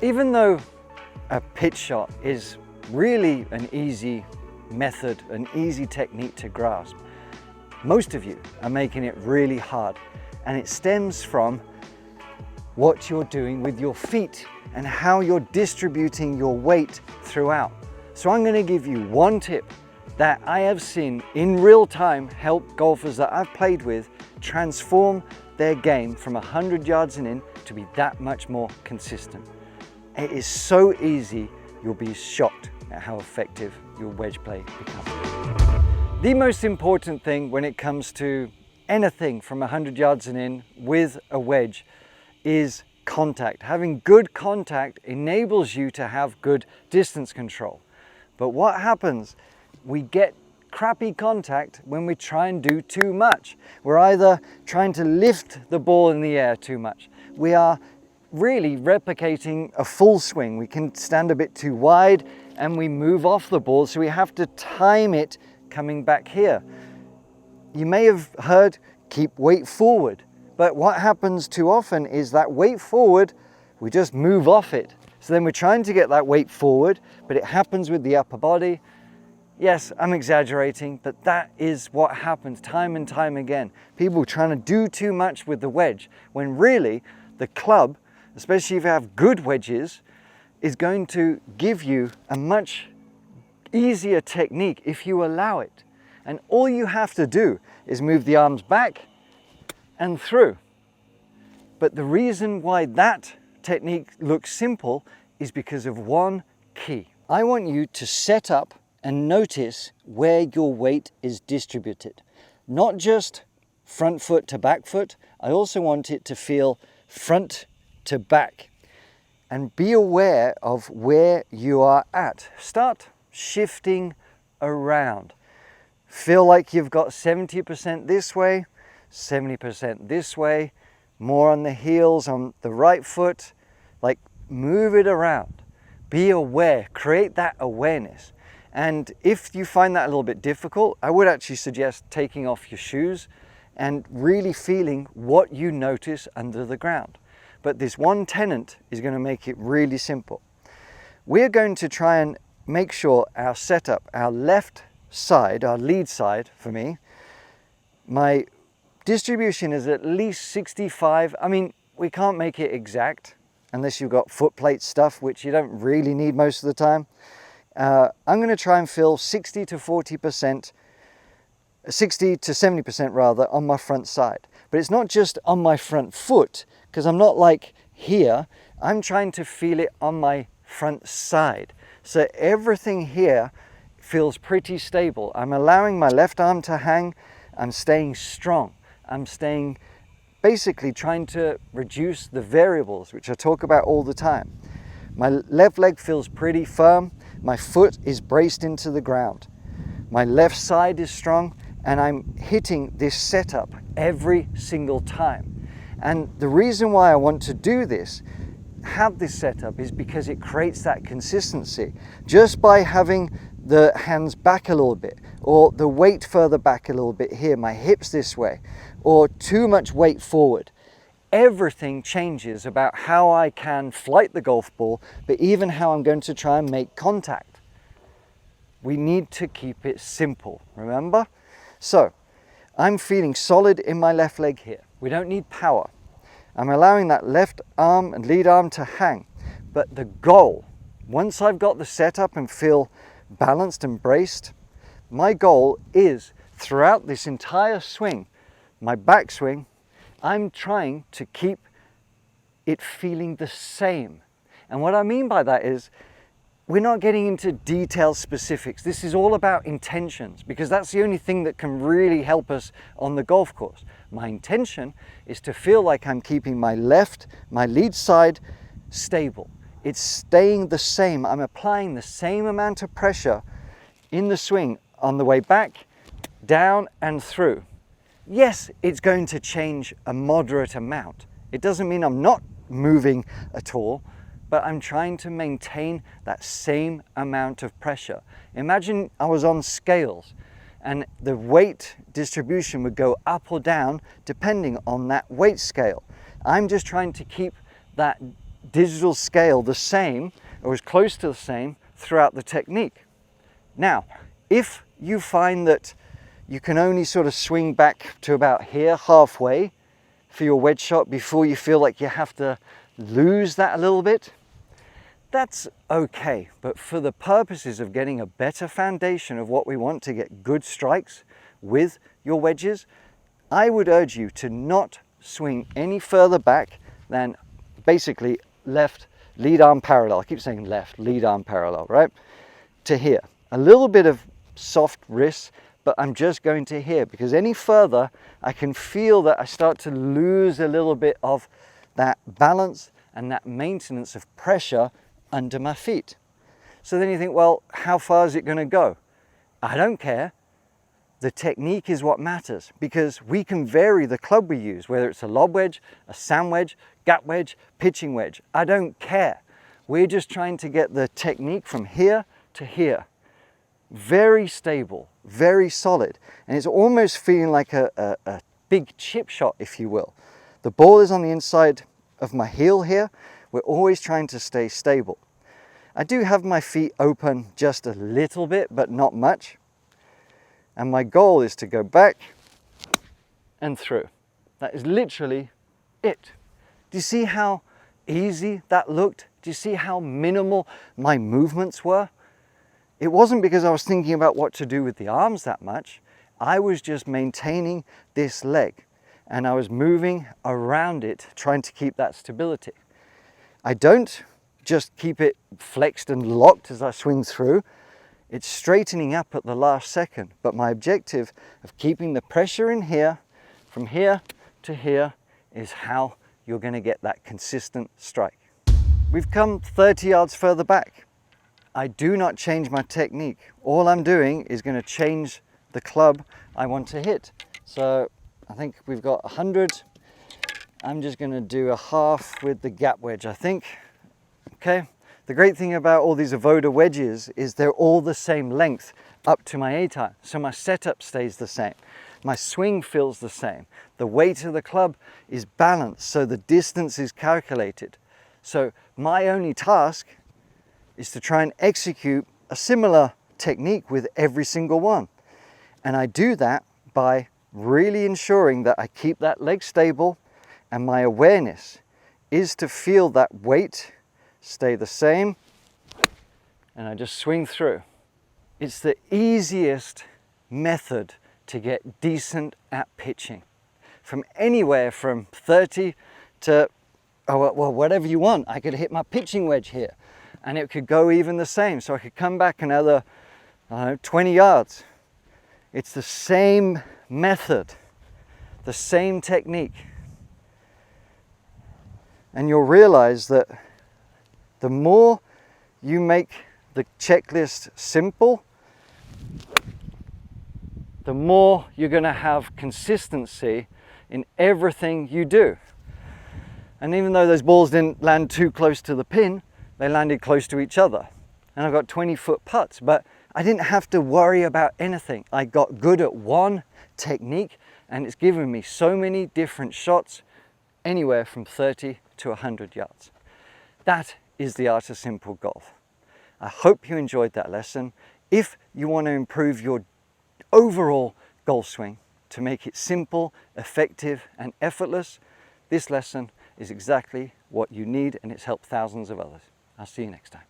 Even though a pitch shot is really an easy method, an easy technique to grasp, most of you are making it really hard, and it stems from what you're doing with your feet and how you're distributing your weight throughout. So I'm going to give you one tip that I have seen in real time help golfers that I've played with transform their game from 100 yards and in to be that much more consistent. It is so easy, you'll be shocked at how effective your wedge play becomes. The most important thing when it comes to anything from 100 yards and in with a wedge is contact. Having good contact enables you to have good distance control. But what happens? We get crappy contact when we try and do too much. We're either trying to lift the ball in the air too much. We are really replicating a full swing. We can stand a bit too wide and we move off the ball, so we have to time it coming back here. You may have heard keep weight forward. But what happens too often is that weight forward, we just move off it. So then we're trying to get that weight forward, but it happens with the upper body. Yes, I'm exaggerating, but that is what happens time and time again. People trying to do too much with the wedge, when really the club, especially if you have good wedges, is going to give you a much easier technique if you allow it. And all you have to do is move the arms back and through. But the reason why that technique looks simple is because of one key. I want you to set up and notice where your weight is distributed. Not just front foot to back foot, I also want it to feel front to back. And be aware of where you are at. Start shifting around. Feel like you've got 70% this way, 70% this way, more on the heels on the right foot. Like, move it around. Be aware, create that awareness. And if you find that a little bit difficult, I would actually suggest taking off your shoes and really feeling what you notice under the ground. But this one tenet is going to make it really simple. We're going to try and make sure our setup, our left side, our lead side for me, my distribution is at least 65. I mean, we can't make it exact unless you've got foot plate stuff, which you don't really need most of the time. I'm going to try and fill 60 to 70% rather on my front side. But it's not just on my front foot, because I'm not like here. I'm trying to feel it on my front side. So everything here feels pretty stable. I'm allowing my left arm to hang. I'm staying strong. I'm staying, basically trying to reduce the variables, which I talk about all the time. My left leg feels pretty firm. My foot is braced into the ground. My left side is strong, and I'm hitting this setup every single time. And the reason why I want to do this, have this setup, is because it creates that consistency. Just by having the hands back a little bit, or the weight further back a little bit here, my hips this way, or too much weight forward, everything changes about how I can flight the golf ball, but even how I'm going to try and make contact. We need to keep it simple, remember? So, I'm feeling solid in my left leg here. We don't need power. I'm allowing that left arm and lead arm to hang. But the goal, once I've got the setup and feel balanced and braced, my goal is throughout this entire swing, my backswing, I'm trying to keep it feeling the same. And what I mean by that is, we're not getting into detailed specifics. This is all about intentions, because that's the only thing that can really help us on the golf course. My intention is to feel like I'm keeping my lead side stable. It's staying the same. I'm applying the same amount of pressure in the swing on the way back, down and through. Yes, it's going to change a moderate amount. It doesn't mean I'm not moving at all, but I'm trying to maintain that same amount of pressure. Imagine I was on scales and the weight distribution would go up or down depending on that weight scale. I'm just trying to keep that digital scale the same or as close to the same throughout the technique. Now, if you find that you can only sort of swing back to about here, halfway, for your wedge shot before you feel like you have to lose that a little bit, that's okay. But for the purposes of getting a better foundation of what we want to get good strikes with your wedges, I would urge you to not swing any further back than basically left lead arm parallel. I keep saying left lead arm parallel, right? To here. A little bit of soft wrist, but I'm just going to here, because any further I can feel that I start to lose a little bit of that balance and that maintenance of pressure under my feet. So then you think, well, how far is it going to go? I don't care. The technique is what matters, because we can vary the club we use, whether it's a lob wedge, a sand wedge, gap wedge, pitching wedge. I don't care. We're just trying to get the technique from here to here. Very stable, very solid. And it's almost feeling like a big chip shot, if you will. The ball is on the inside of my heel here. We're always trying to stay stable. I do have my feet open just a little bit, but not much. And my goal is to go back and through. That is literally it. Do you see how easy that looked? Do you see how minimal my movements were? It wasn't because I was thinking about what to do with the arms that much. I was just maintaining this leg and I was moving around it, trying to keep that stability. I don't just keep it flexed and locked as I swing through. It's straightening up at the last second, but my objective of keeping the pressure in here, from here to here, is how you're going to get that consistent strike. We've come 30 yards further back. I do not change my technique. All I'm doing is going to change the club I want to hit. So I think we've got 100. I'm just going to do a half with the gap wedge, I think. Okay. The great thing about all these Avoda wedges is they're all the same length up to my A-time. So my setup stays the same. My swing feels the same. The weight of the club is balanced, so the distance is calculated. So my only task is to try and execute a similar technique with every single one. And I do that by really ensuring that I keep that leg stable, and my awareness is to feel that weight stay the same, and I just swing through. It's the easiest method to get decent at pitching. From anywhere from 30 to, well, whatever you want. I could hit my pitching wedge here, and it could go even the same. So I could come back another 20 yards. It's the same method, the same technique. And you'll realize that the more you make the checklist simple, the more you're going to have consistency in everything you do. And even though those balls didn't land too close to the pin, they landed close to each other. And I've got 20-foot putts, but I didn't have to worry about anything. I got good at one technique, and it's given me so many different shots, anywhere from 30 to 100 yards. That is the art of simple golf. I hope you enjoyed that lesson. If you want to improve your overall golf swing to make it simple, effective, and effortless, this lesson is exactly what you need, and it's helped thousands of others. I'll see you next time.